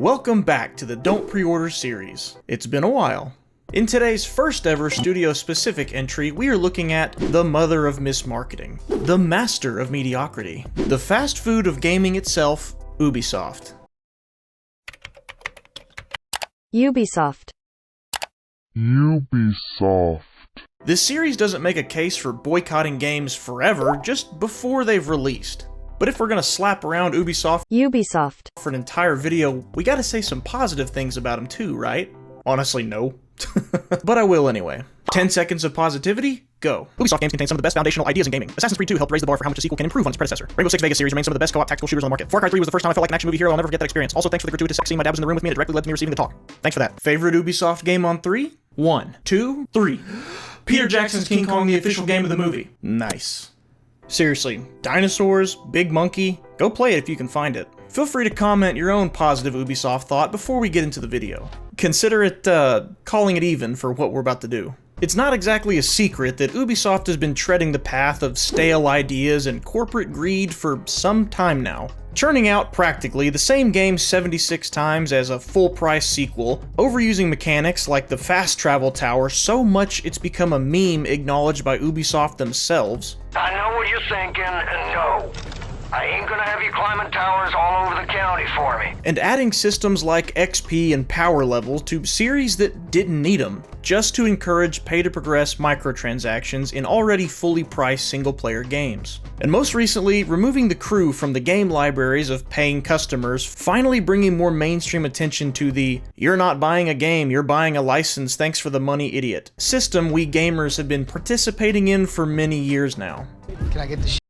Welcome back to the Don't Pre-Order series. It's been a while. In today's first ever studio-specific entry, we are looking at the mother of mismarketing, the master of mediocrity, the fast food of gaming itself, Ubisoft. Ubisoft. This series doesn't make a case for boycotting games forever, just before they've released. But if we're gonna slap around Ubisoft for an entire video, we gotta say some positive things about them too, right? Honestly, no. But I will anyway. 10 seconds of positivity, go. Ubisoft games contain some of the best foundational ideas in gaming. Assassin's Creed 2 helped raise the bar for how much a sequel can improve on its predecessor. Rainbow Six Vegas series remains some of the best co-op tactical shooters on the market. Far Cry 3 was the first time I felt like an action movie hero. I'll never forget that experience. Also, thanks for the gratuitous sex scene. My dad was in the room with me and it directly led to me receiving the talk. Thanks for that. Favorite Ubisoft game on 3? 1, 2, 3. Peter Jackson's King Kong, the official game of the movie. Nice. Seriously, dinosaurs, big monkey, go play it if you can find it. Feel free to comment your own positive Ubisoft thought before we get into the video. Consider it, calling it even for what we're about to do. It's not exactly a secret that Ubisoft has been treading the path of stale ideas and corporate greed for some time now, churning out practically the same game 76 times as a full-price sequel, overusing mechanics like the fast travel tower so much it's become a meme acknowledged by Ubisoft themselves. I know what you're thinking, and no. I ain't gonna have you climbing towers all over the county for me. And adding systems like XP and power levels to series that didn't need them, just to encourage pay-to-progress microtransactions in already fully priced single-player games. And most recently, removing the crew from the game libraries of paying customers, finally bringing more mainstream attention to the "you're not buying a game, you're buying a license, thanks for the money, idiot" system we gamers have been participating in for many years now. Can I get the shit?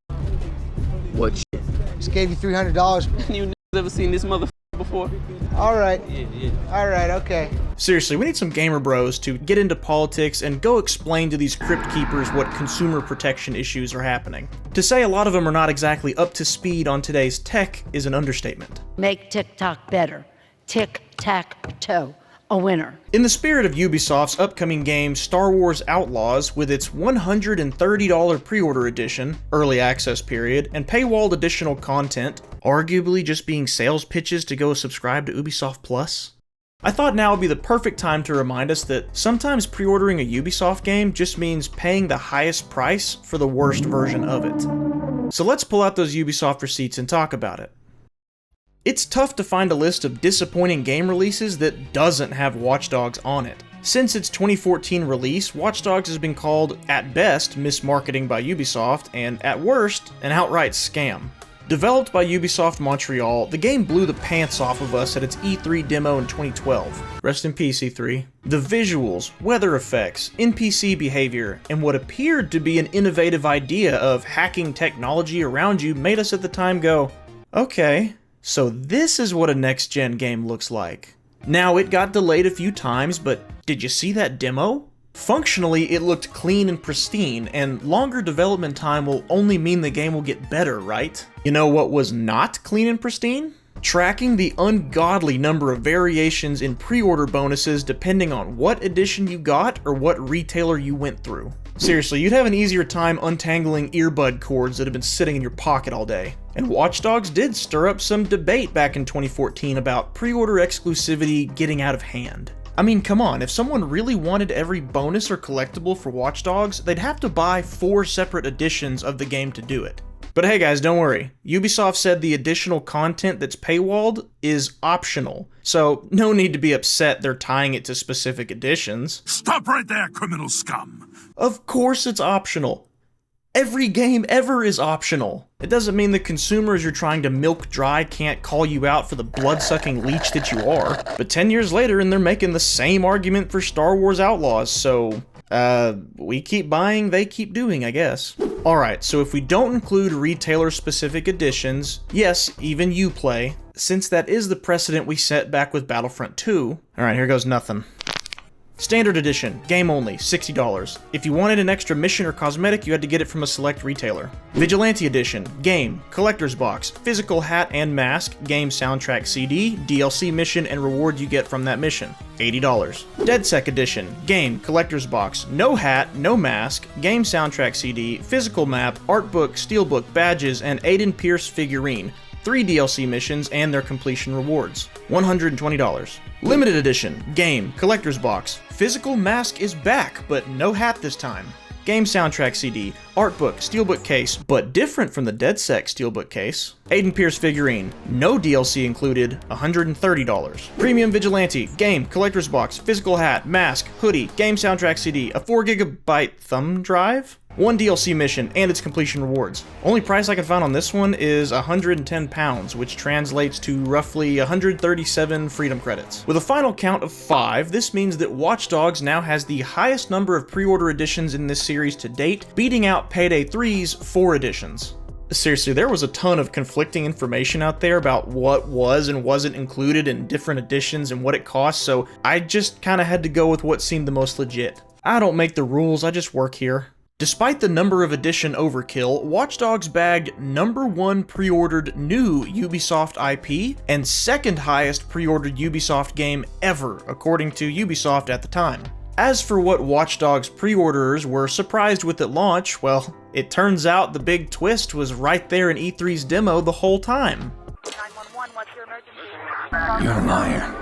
What shit? Just gave you $300. You never seen this motherfucker before? All right. Yeah. All right, okay. Seriously, we need some gamer bros to get into politics and go explain to these crypt keepers what consumer protection issues are happening. To say a lot of them are not exactly up to speed on today's tech is an understatement. Make TikTok better. Tic-tac-toe. A winner. In the spirit of Ubisoft's upcoming game Star Wars Outlaws, with its $130 pre-order edition, early access period, and paywalled additional content, arguably just being sales pitches to go subscribe to Ubisoft Plus, I thought now would be the perfect time to remind us that sometimes pre-ordering a Ubisoft game just means paying the highest price for the worst version of it. So let's pull out those Ubisoft receipts and talk about it. It's tough to find a list of disappointing game releases that doesn't have Watch Dogs on it. Since its 2014 release, Watch Dogs has been called, at best, mismarketing by Ubisoft, and at worst, an outright scam. Developed by Ubisoft Montreal, the game blew the pants off of us at its E3 demo in 2012. Rest in peace, E3. The visuals, weather effects, NPC behavior, and what appeared to be an innovative idea of hacking technology around you made us at the time go, okay. So this is what a next-gen game looks like. Now, it got delayed a few times, but did you see that demo? Functionally, it looked clean and pristine, and longer development time will only mean the game will get better, right? You know what was not clean and pristine? Tracking the ungodly number of variations in pre-order bonuses depending on what edition you got or what retailer you went through. Seriously, you'd have an easier time untangling earbud cords that have been sitting in your pocket all day. And Watch Dogs did stir up some debate back in 2014 about pre-order exclusivity getting out of hand. I mean, come on, if someone really wanted every bonus or collectible for Watch Dogs, they'd have to buy 4 separate editions of the game to do it. But hey guys, don't worry. Ubisoft said the additional content that's paywalled is optional, so no need to be upset they're tying it to specific editions. Stop right there, criminal scum! Of course it's optional. Every game ever is optional. It doesn't mean the consumers you're trying to milk dry can't call you out for the blood-sucking leech that you are. But 10 years later and they're making the same argument for Star Wars Outlaws, so we keep buying, they keep doing, I guess. Alright, so if we don't include retailer-specific editions, yes, even Uplay, since that is the precedent we set back with Battlefront 2. Alright, here goes nothing. Standard Edition, game only, $60. If you wanted an extra mission or cosmetic, you had to get it from a select retailer. Vigilante Edition, game, collector's box, physical hat and mask, game soundtrack CD, DLC mission, and reward you get from that mission, $80. DedSec Edition, game, collector's box, no hat, no mask, game soundtrack CD, physical map, art book, steelbook, badges, and Aiden Pierce figurine, 3 DLC missions and their completion rewards. $120. Limited edition, game, collector's box. Physical mask is back, but no hat this time. Game soundtrack CD, art book, steelbook case, but different from the DeadSec steelbook case. Aiden Pierce figurine, no DLC included, $130. Premium Vigilante, game, collector's box, physical hat, mask, hoodie, game soundtrack CD, a 4GB thumb drive, 1 DLC mission, and its completion rewards. Only price I can find on this one is £110, which translates to roughly 137 freedom credits. With a final count of 5, this means that Watch Dogs now has the highest number of pre-order editions in this series to date, beating out Payday 3's 4 editions. Seriously, there was a ton of conflicting information out there about what was and wasn't included in different editions and what it cost, so I just kinda had to go with what seemed the most legit. I don't make the rules, I just work here. Despite the number of edition overkill, Watch Dogs bagged #1 pre-ordered new Ubisoft IP and second highest pre-ordered Ubisoft game ever, according to Ubisoft at the time. As for what Watch Dogs pre-orderers were surprised with at launch, well, it turns out the big twist was right there in E3's demo the whole time. 911, what's your emergency? You're a liar.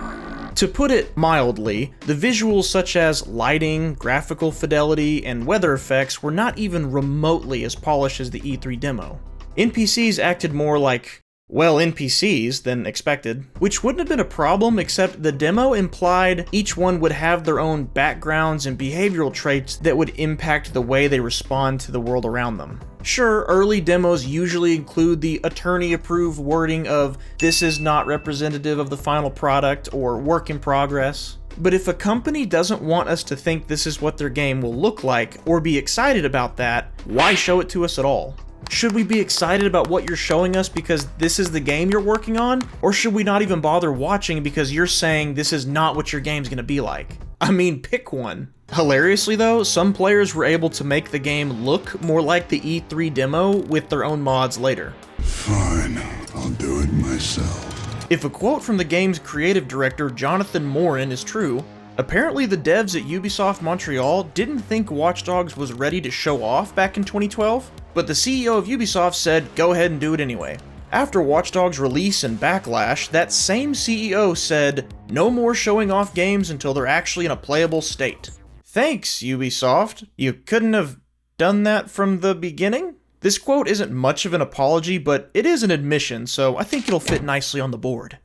To put it mildly, the visuals such as lighting, graphical fidelity, and weather effects were not even remotely as polished as the E3 demo. NPCs acted more like, well, NPCs than expected, which wouldn't have been a problem except the demo implied each one would have their own backgrounds and behavioral traits that would impact the way they respond to the world around them. Sure, early demos usually include the attorney-approved wording of "this is not representative of the final product" or "work in progress." But if a company doesn't want us to think this is what their game will look like or be excited about that, why show it to us at all? Should we be excited about what you're showing us because this is the game you're working on? Or should we not even bother watching because you're saying this is not what your game's gonna be like? I mean, pick one. Hilariously though, some players were able to make the game look more like the E3 demo with their own mods later. Fine, I'll do it myself. If a quote from the game's creative director Jonathan Morin is true, apparently the devs at Ubisoft Montreal didn't think Watch Dogs was ready to show off back in 2012, but the CEO of Ubisoft said go ahead and do it anyway. After Watch Dogs' release and backlash, that same CEO said, no more showing off games until they're actually in a playable state. Thanks, Ubisoft. You couldn't have done that from the beginning? This quote isn't much of an apology, but it is an admission, so I think it'll fit nicely on the board.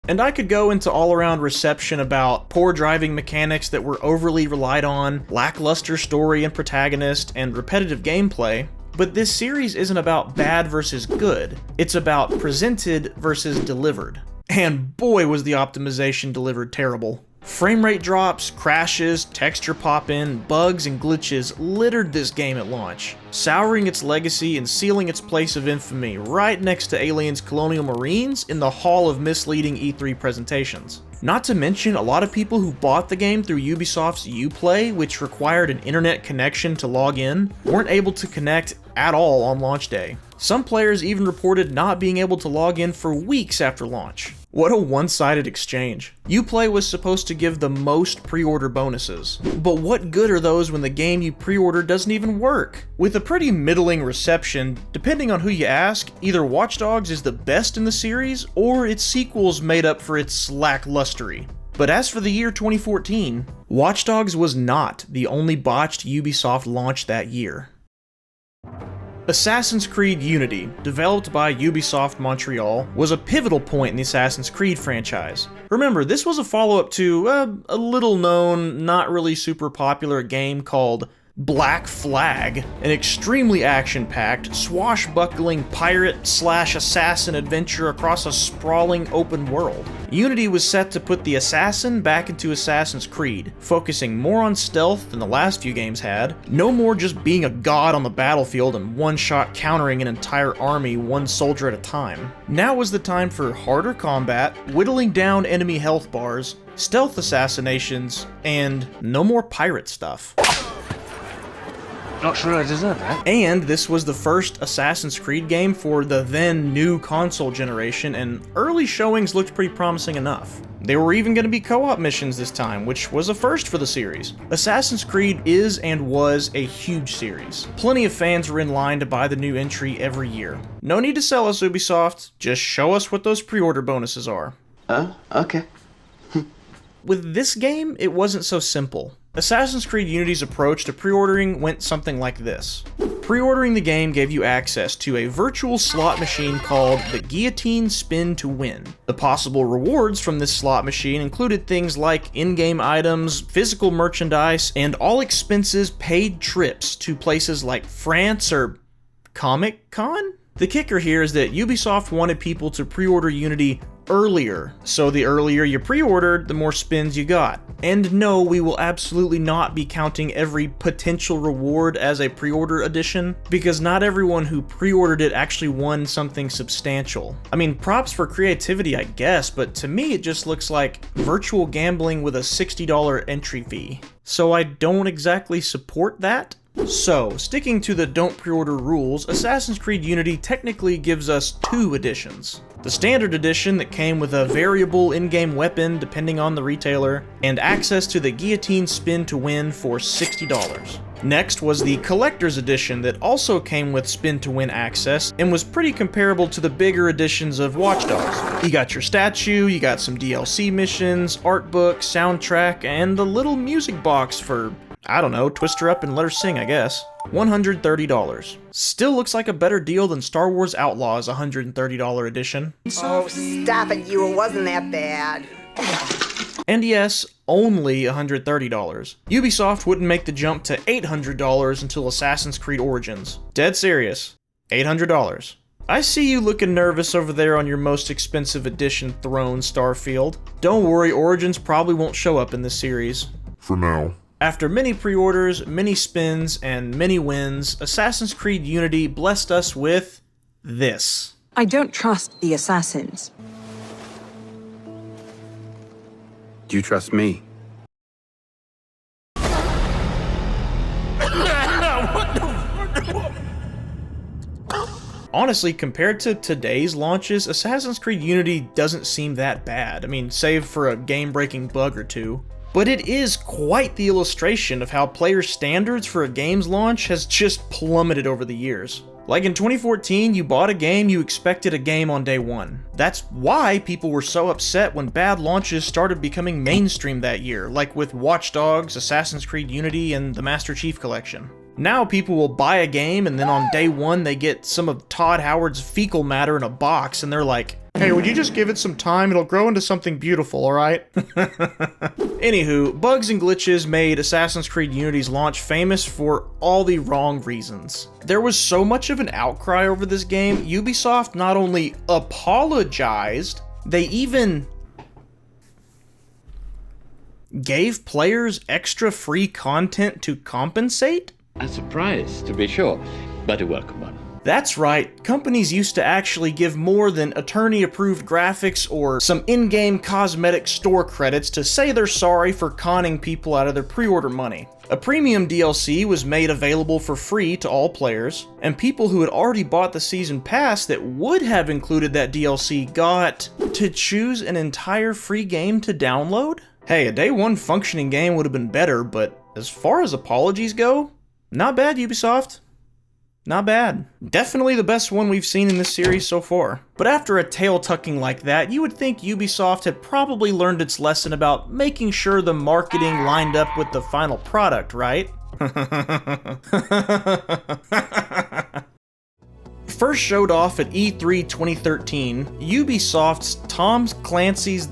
And I could go into all-around reception about poor driving mechanics that were overly relied on, lackluster story and protagonist, and repetitive gameplay, but this series isn't about bad versus good, it's about presented versus delivered. And boy was the optimization delivered terrible. Frame rate drops, crashes, texture pop-in, bugs, and glitches littered this game at launch, souring its legacy and sealing its place of infamy right next to Alien's Colonial Marines in the hall of misleading E3 presentations. Not to mention, a lot of people who bought the game through Ubisoft's Uplay, which required an internet connection to log in, weren't able to connect at all on launch day. Some players even reported not being able to log in for weeks after launch. What a one-sided exchange. Uplay was supposed to give the most pre-order bonuses, but what good are those when the game you pre-order doesn't even work? With a pretty middling reception, depending on who you ask, either Watch Dogs is the best in the series, or its sequels made up for its lacklustery. But as for the year 2014, Watch Dogs was not the only botched Ubisoft launch that year. Assassin's Creed Unity, developed by Ubisoft Montreal, was a pivotal point in the Assassin's Creed franchise. Remember, this was a follow-up to a little-known, not really super popular game called Black Flag, an extremely action-packed, swashbuckling pirate/assassin adventure across a sprawling open world. Unity was set to put the assassin back into Assassin's Creed, focusing more on stealth than the last few games had, no more just being a god on the battlefield and one-shot countering an entire army one soldier at a time. Now was the time for harder combat, whittling down enemy health bars, stealth assassinations, and no more pirate stuff. Not sure I deserve that. And this was the first Assassin's Creed game for the then new console generation, and early showings looked pretty promising enough. There were even going to be co-op missions this time, which was a first for the series. Assassin's Creed is and was a huge series. Plenty of fans were in line to buy the new entry every year. No need to sell us, Ubisoft, just show us what those pre-order bonuses are. Okay. With this game, it wasn't so simple. Assassin's Creed Unity's approach to pre-ordering went something like this. Pre-ordering the game gave you access to a virtual slot machine called the Guillotine Spin to Win. The possible rewards from this slot machine included things like in-game items, physical merchandise, and all expenses paid trips to places like France or Comic-Con? The kicker here is that Ubisoft wanted people to pre-order Unity earlier, so the earlier you pre-ordered, the more spins you got. And no, we will absolutely not be counting every potential reward as a pre-order edition, because not everyone who pre-ordered it actually won something substantial. I mean, props for creativity, I guess, but to me it just looks like virtual gambling with a $60 entry fee. So I don't exactly support that. So, sticking to the don't pre-order rules, Assassin's Creed Unity technically gives us two editions. The standard edition that came with a variable in-game weapon depending on the retailer, and access to the Guillotine Spin to Win for $60. Next was the collector's edition that also came with Spin to Win access and was pretty comparable to the bigger editions of Watch Dogs. You got your statue, you got some DLC missions, art book, soundtrack, and the little music box for, I don't know, twist her up and let her sing, I guess. $130. Still looks like a better deal than Star Wars Outlaws' $130 edition. Oh, stop it, you. It wasn't that bad. And yes, only $130. Ubisoft wouldn't make the jump to $800 until Assassin's Creed Origins. Dead serious. $800. I see you looking nervous over there on your most expensive edition throne, Starfield. Don't worry, Origins probably won't show up in this series. For now. After many pre-orders, many spins, and many wins, Assassin's Creed Unity blessed us with this. I don't trust the assassins. Do you trust me? Honestly, compared to today's launches, Assassin's Creed Unity doesn't seem that bad. I mean, save for a game-breaking bug or two. But it is quite the illustration of how player standards for a game's launch has just plummeted over the years. Like in 2014, you bought a game, you expected a game on day one. That's why people were so upset when bad launches started becoming mainstream that year, like with Watch Dogs, Assassin's Creed Unity, and the Master Chief Collection. Now people will buy a game and then on day one they get some of Todd Howard's fecal matter in a box and they're like, hey, would you just give it some time? It'll grow into something beautiful, alright? Anywho, bugs and glitches made Assassin's Creed Unity's launch famous for all the wrong reasons. There was so much of an outcry over this game, Ubisoft not only apologized, they even gave players extra free content to compensate? A surprise, to be sure, but a welcome one. That's right, companies used to actually give more than attorney-approved graphics or some in-game cosmetic store credits to say they're sorry for conning people out of their pre-order money. A premium DLC was made available for free to all players, and people who had already bought the season pass that would have included that DLC got to choose an entire free game to download? Hey, a day one functioning game would have been better, but as far as apologies go, not bad, Ubisoft. Not bad. Definitely the best one we've seen in this series so far. But after a tail tucking like that, you would think Ubisoft had probably learned its lesson about making sure the marketing lined up with the final product, right? First showed off at E3 2013, Ubisoft's Tom Clancy's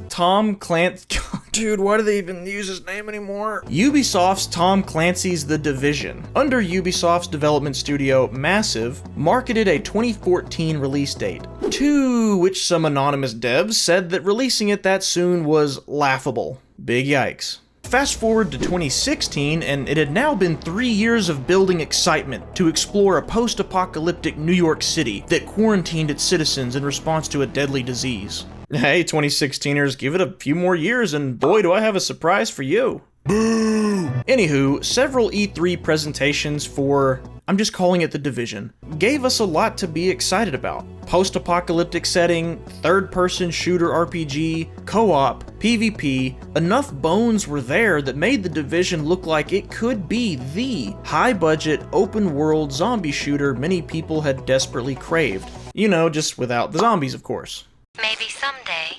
Dude, why do they even use his name anymore? Ubisoft's Tom Clancy's The Division, under Ubisoft's development studio, Massive, marketed a 2014 release date, to which some anonymous devs said that releasing it that soon was laughable. Big yikes. Fast forward to 2016, and it had now been 3 years of building excitement to explore a post-apocalyptic New York City that quarantined its citizens in response to a deadly disease. Hey, 2016ers, give it a few more years and boy do I have a surprise for you. Boo! Anywho, several E3 presentations for, I'm just calling it The Division, gave us a lot to be excited about. Post-apocalyptic setting, third-person shooter RPG, co-op, PvP, enough bones were there that made The Division look like it could be the high-budget, open-world zombie shooter many people had desperately craved. You know, just without the zombies, of course. Maybe someday.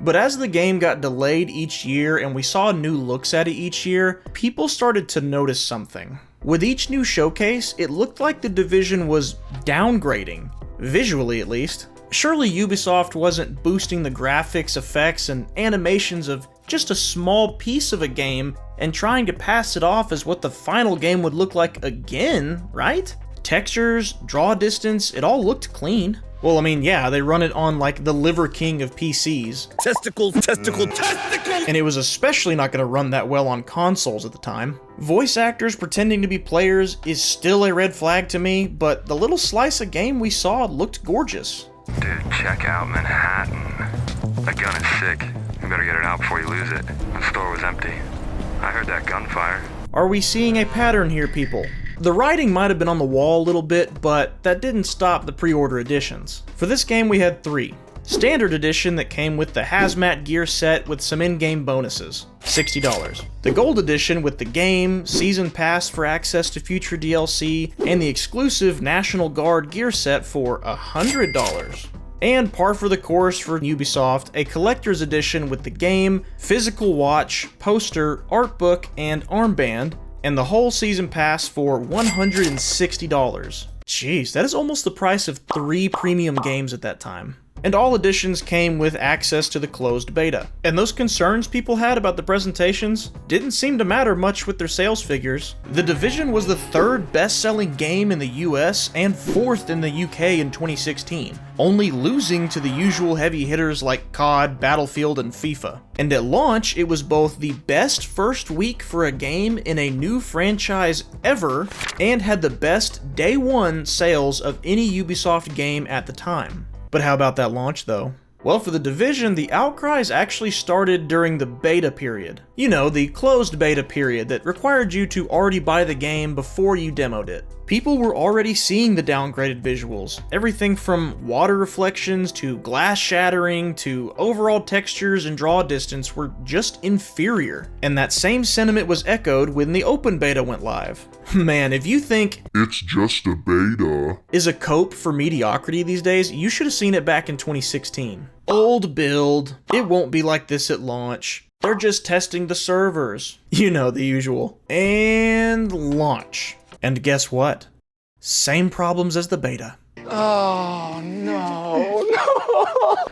But as the game got delayed each year and we saw new looks at it each year, people started to notice something. With each new showcase, it looked like The Division was downgrading, visually at least. Surely Ubisoft wasn't boosting the graphics, effects, and animations of just a small piece of a game and trying to pass it off as what the final game would look like again, right? Textures, draw distance, it all looked clean. Well, I mean, yeah, they run it on like the Liver King of PCs. Testicle. And it was especially not going to run that well on consoles at the time. Voice actors pretending to be players is still a red flag to me, but the little slice of game we saw looked gorgeous. Dude, check out Manhattan. That gun is sick. You better get it out before you lose it. The store was empty. I heard that gunfire. Are we seeing a pattern here, people? The writing might have been on the wall a little bit, but that didn't stop the pre-order editions. For this game we had 3. Standard edition that came with the hazmat gear set with some in-game bonuses, $60. The gold edition with the game, season pass for access to future DLC, and the exclusive National Guard gear set for $100. And par for the course for Ubisoft, a collector's edition with the game, physical watch, poster, art book, and armband, and the whole season pass for $160. Jeez, that is almost the price of 3 premium games at that time. And all editions came with access to the closed beta. And those concerns people had about the presentations didn't seem to matter much with their sales figures. The Division was the 3rd best-selling game in the US and 4th in the UK in 2016, only losing to the usual heavy hitters like COD, Battlefield, and FIFA. And at launch, it was both the best first week for a game in a new franchise ever, and had the best day 1 sales of any Ubisoft game at the time. But how about that launch though? Well, for The Division, the outcries actually started during the beta period. You know, the closed beta period that required you to already buy the game before you demoed it. People were already seeing the downgraded visuals. Everything from water reflections to glass shattering to overall textures and draw distance were just inferior. And that same sentiment was echoed when the open beta went live. Man, if you think it's just a beta is a cope for mediocrity these days, you should have seen it back in 2016. Old build, it won't be like this at launch. They're just testing the servers. You know, the usual. And launch. And guess what? Same problems as the beta. Oh, no.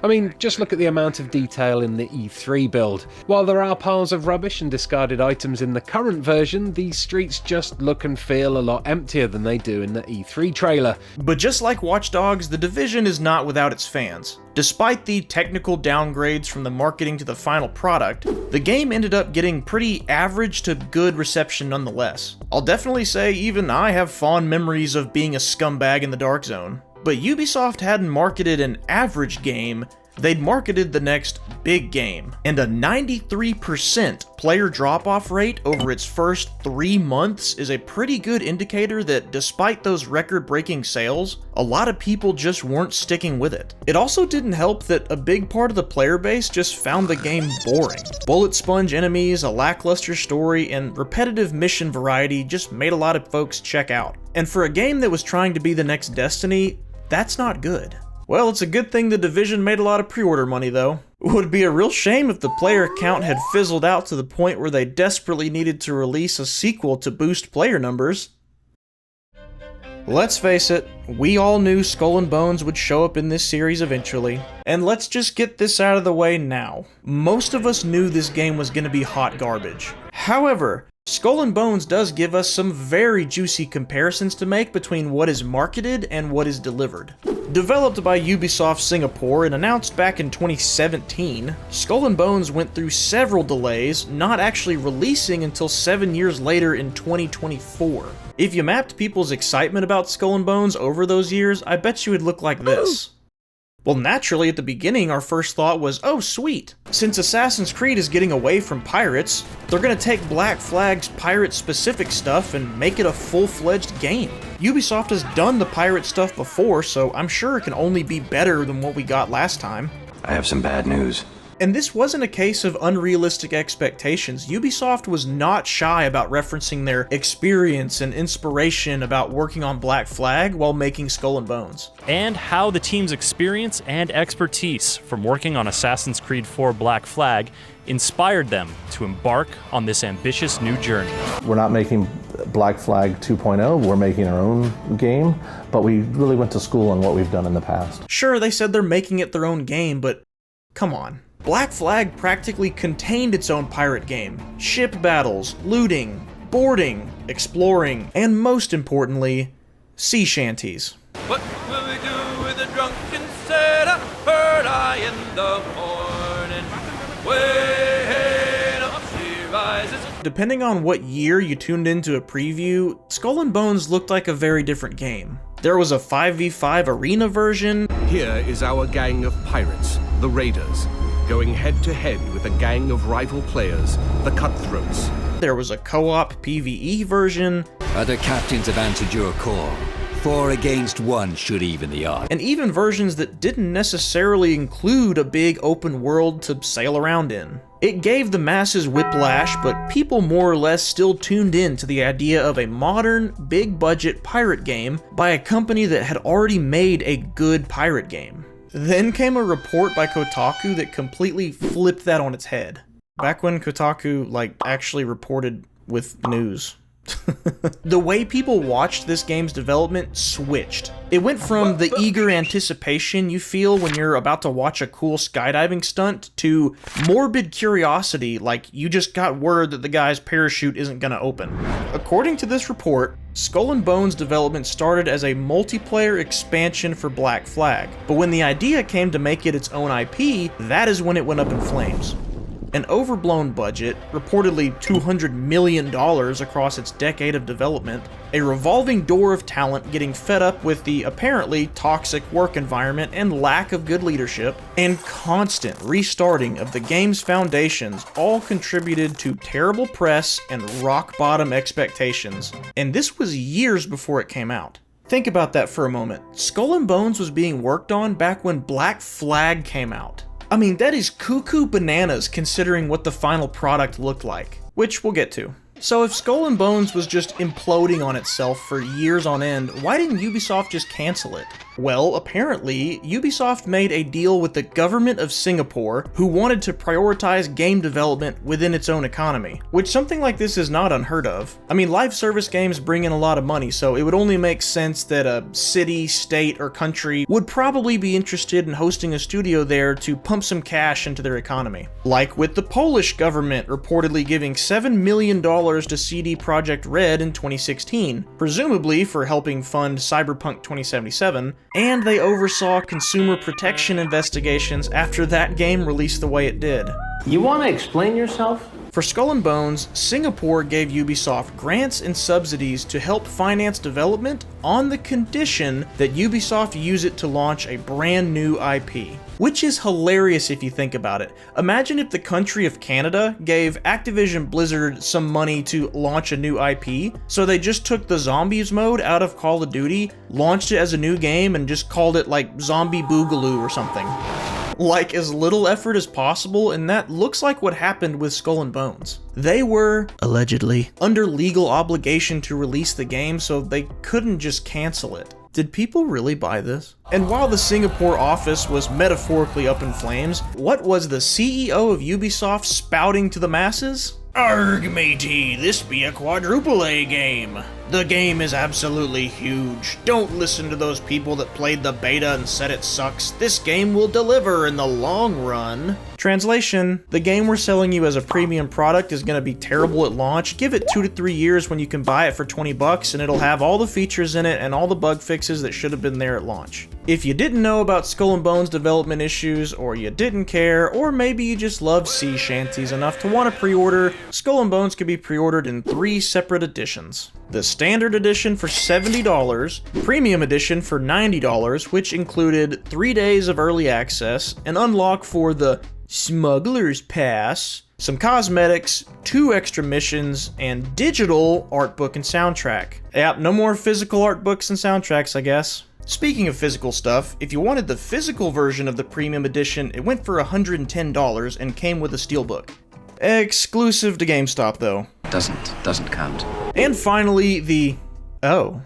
I mean, just look at the amount of detail in the E3 build. While there are piles of rubbish and discarded items in the current version, these streets just look and feel a lot emptier than they do in the E3 trailer. But just like Watch Dogs, The Division is not without its fans. Despite the technical downgrades from the marketing to the final product, the game ended up getting pretty average to good reception nonetheless. I'll definitely say even I have fond memories of being a scumbag in the Dark Zone. But Ubisoft hadn't marketed an average game, they'd marketed the next big game. And a 93% player drop-off rate over its first 3 months is a pretty good indicator that despite those record-breaking sales, a lot of people just weren't sticking with it. It also didn't help that a big part of the player base just found the game boring. Bullet sponge enemies, a lackluster story, and repetitive mission variety just made a lot of folks check out. And for a game that was trying to be the next Destiny, that's not good. Well, it's a good thing The Division made a lot of pre-order money though. It would be a real shame if the player count had fizzled out to the point where they desperately needed to release a sequel to boost player numbers. Let's face it, we all knew Skull and Bones would show up in this series eventually. And let's just get this out of the way now. Most of us knew this game was going to be hot garbage. However, Skull and Bones does give us some very juicy comparisons to make between what is marketed and what is delivered. Developed by Ubisoft Singapore and announced back in 2017, Skull and Bones went through several delays, not actually releasing until 7 years later in 2024. If you mapped people's excitement about Skull and Bones over those years, I bet you it'd look like this. Well, naturally, at the beginning, our first thought was, oh sweet, since Assassin's Creed is getting away from pirates, they're gonna take Black Flag's pirate-specific stuff and make it a full-fledged game. Ubisoft has done the pirate stuff before, so I'm sure it can only be better than what we got last time. I have some bad news. And this wasn't a case of unrealistic expectations. Ubisoft was not shy about referencing their experience and inspiration about working on Black Flag while making Skull and Bones. And how the team's experience and expertise from working on Assassin's Creed 4 Black Flag inspired them to embark on this ambitious new journey. We're not making Black Flag 2.0, we're making our own game, but we really went to school on what we've done in the past. Sure, they said they're making it their own game, but come on. Black Flag practically contained its own pirate game. Ship battles, looting, boarding, exploring, and most importantly, sea shanties. What will we do with a drunken setup? Bird eye in the morning. Way up she rises. Depending on what year you tuned into a preview, Skull and Bones looked like a very different game. There was a 5v5 arena version. Here is our gang of pirates, the Raiders, going head-to-head with a gang of rival players, the Cutthroats. There was a co-op PvE version. Other captains have answered your call. 4 against 1 should even the odds. And even versions that didn't necessarily include a big open world to sail around in. It gave the masses whiplash, but people more or less still tuned in to the idea of a modern, big-budget pirate game by a company that had already made a good pirate game. Then came a report by Kotaku that completely flipped that on its head. Back when Kotaku, actually reported with news. The way people watched this game's development switched. It went from the eager anticipation you feel when you're about to watch a cool skydiving stunt to morbid curiosity like you just got word that the guy's parachute isn't gonna open. According to this report, Skull and Bones development started as a multiplayer expansion for Black Flag, but when the idea came to make it its own IP, that is when it went up in flames. An overblown budget, reportedly $200 million across its decade of development, a revolving door of talent getting fed up with the apparently toxic work environment and lack of good leadership, and constant restarting of the game's foundations all contributed to terrible press and rock-bottom expectations. And this was years before it came out. Think about that for a moment. Skull and Bones was being worked on back when Black Flag came out. I mean, that is cuckoo bananas considering what the final product looked like, which we'll get to. So if Skull and Bones was just imploding on itself for years on end, why didn't Ubisoft just cancel it? Well, apparently, Ubisoft made a deal with the government of Singapore, who wanted to prioritize game development within its own economy, which something like this is not unheard of. I mean, live service games bring in a lot of money, so it would only make sense that a city, state, or country would probably be interested in hosting a studio there to pump some cash into their economy. Like with the Polish government reportedly giving $7 million to CD Projekt Red in 2016, presumably for helping fund Cyberpunk 2077, and they oversaw consumer protection investigations after that game released the way it did. You want to explain yourself? For Skull and Bones, Singapore gave Ubisoft grants and subsidies to help finance development on the condition that Ubisoft use it to launch a brand new IP. Which is hilarious if you think about it. Imagine if the country of Canada gave Activision Blizzard some money to launch a new IP, so they just took the zombies mode out of Call of Duty, launched it as a new game, and just called it like Zombie Boogaloo or something. Like as little effort as possible, and that looks like what happened with Skull and Bones. They were, allegedly, under legal obligation to release the game, so they couldn't just cancel it. Did people really buy this? And while the Singapore office was metaphorically up in flames, what was the CEO of Ubisoft spouting to the masses? Arg matey, this be a quadruple A game. The game is absolutely huge. Don't listen to those people that played the beta and said it sucks. This game will deliver in the long run. Translation, the game we're selling you as a premium product is going to be terrible at launch. Give it 2 to 3 years when you can buy it for $20 and it'll have all the features in it and all the bug fixes that should have been there at launch. If you didn't know about Skull and Bones development issues, or you didn't care, or maybe you just love sea shanties enough to want to pre-order, Skull and Bones can be pre-ordered in 3 separate editions. The Standard Edition for $70, Premium Edition for $90, which included 3 days of early access, an unlock for the Smuggler's Pass, some cosmetics, 2 extra missions, and digital art book and soundtrack. Yep, no more physical art books and soundtracks, I guess. Speaking of physical stuff, if you wanted the physical version of the Premium Edition, it went for $110 and came with a steelbook. Exclusive to GameStop, though. Doesn't count. And finally, the... Oh,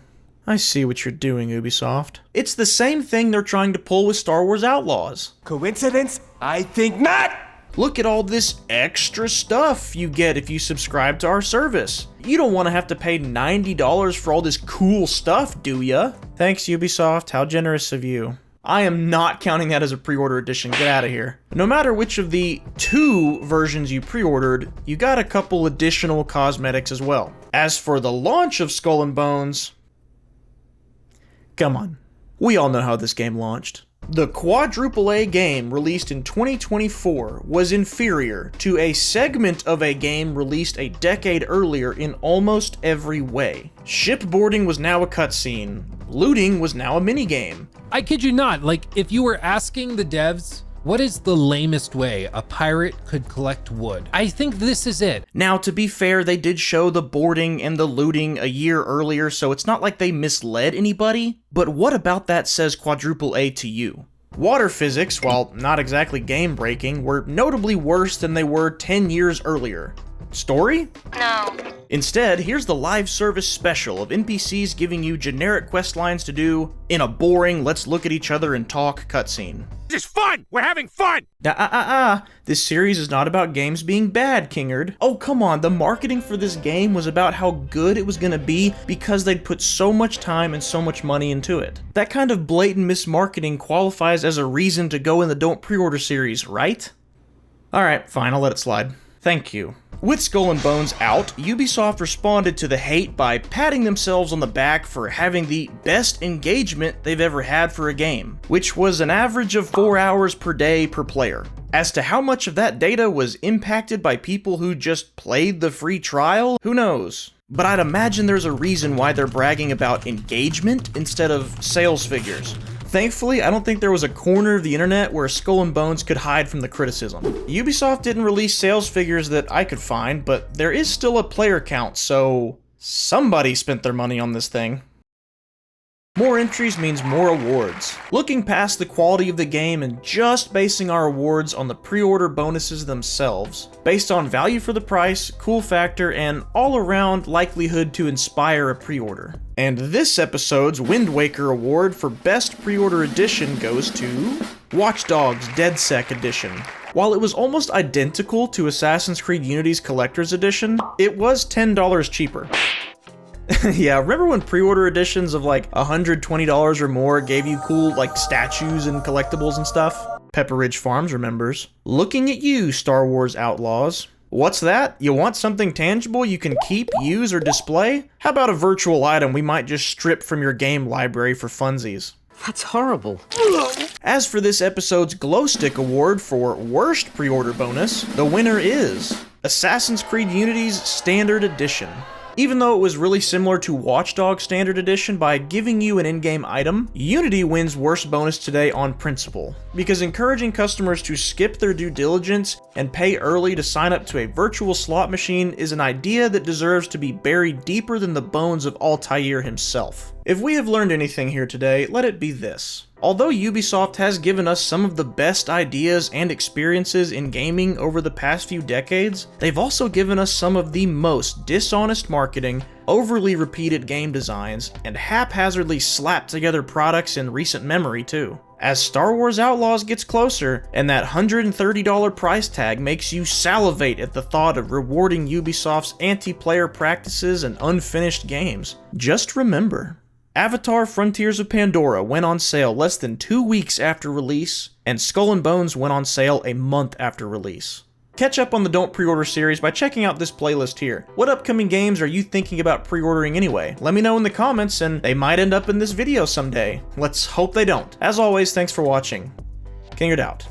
I see what you're doing, Ubisoft. It's the same thing they're trying to pull with Star Wars Outlaws. Coincidence? I think not! Look at all this extra stuff you get if you subscribe to our service. You don't want to have to pay $90 for all this cool stuff, do ya? Thanks, Ubisoft. How generous of you. I am not counting that as a pre-order edition. Get out of here. No matter which of the 2 versions you pre-ordered, you got a couple additional cosmetics as well. As for the launch of Skull and Bones, come on. We all know how this game launched. The quadruple A game released in 2024 was inferior to a segment of a game released a decade earlier in almost every way. Shipboarding was now a cutscene. Looting was now a minigame. I kid you not, like, if you were asking the devs, what is the lamest way a pirate could collect wood? I think this is it. Now, to be fair, they did show the boarding and the looting a year earlier, so it's not like they misled anybody, but what about that says quadruple A to you? Water physics, while not exactly game-breaking, were notably worse than they were 10 years earlier. Story? No. Instead, here's the live service special of NPCs giving you generic quest lines to do in a boring let's look at each other and talk cutscene. This is fun! We're having fun! This series is not about games being bad, Kingerd. Oh, come on, the marketing for this game was about how good it was gonna be because they'd put so much time and so much money into it. That kind of blatant mismarketing qualifies as a reason to go in the Don't Pre-Order series, right? Alright, fine, I'll let it slide. Thank you. With Skull and Bones out, Ubisoft responded to the hate by patting themselves on the back for having the best engagement they've ever had for a game, which was an average of 4 hours per day per player. As to how much of that data was impacted by people who just played the free trial, who knows? But I'd imagine there's a reason why they're bragging about engagement instead of sales figures. Thankfully, I don't think there was a corner of the internet where Skull and Bones could hide from the criticism. Ubisoft didn't release sales figures that I could find, but there is still a player count, so somebody spent their money on this thing. More entries means more awards. Looking past the quality of the game and just basing our awards on the pre-order bonuses themselves, based on value for the price, cool factor, and all-around likelihood to inspire a pre-order. And this episode's Wind Waker award for Best Pre-Order Edition goes to Watch Dogs DedSec Edition. While it was almost identical to Assassin's Creed Unity's Collector's Edition, it was $10 cheaper. Yeah, remember when pre-order editions of like $120 or more gave you cool like statues and collectibles and stuff? Pepper Ridge Farms remembers. Looking at you, Star Wars Outlaws. What's that? You want something tangible you can keep, use, or display? How about a virtual item we might just strip from your game library for funsies? That's horrible. As for this episode's Glow Stick Award for Worst Pre-Order Bonus, the winner is Assassin's Creed Unity's Standard Edition. Even though it was really similar to Watch Dogs Standard Edition by giving you an in-game item, Unity wins worst bonus today on principle, because encouraging customers to skip their due diligence and pay early to sign up to a virtual slot machine is an idea that deserves to be buried deeper than the bones of Altair himself. If we have learned anything here today, let it be this. Although Ubisoft has given us some of the best ideas and experiences in gaming over the past few decades, they've also given us some of the most dishonest marketing, overly repeated game designs, and haphazardly slapped together products in recent memory too. As Star Wars Outlaws gets closer, and that $130 price tag makes you salivate at the thought of rewarding Ubisoft's anti-player practices and unfinished games, just remember, Avatar Frontiers of Pandora went on sale less than 2 weeks after release, and Skull and Bones went on sale a month after release. Catch up on the Don't Pre-Order series by checking out this playlist here. What upcoming games are you thinking about pre-ordering anyway? Let me know in the comments, and they might end up in this video someday. Let's hope they don't. As always, thanks for watching. Kingerd out.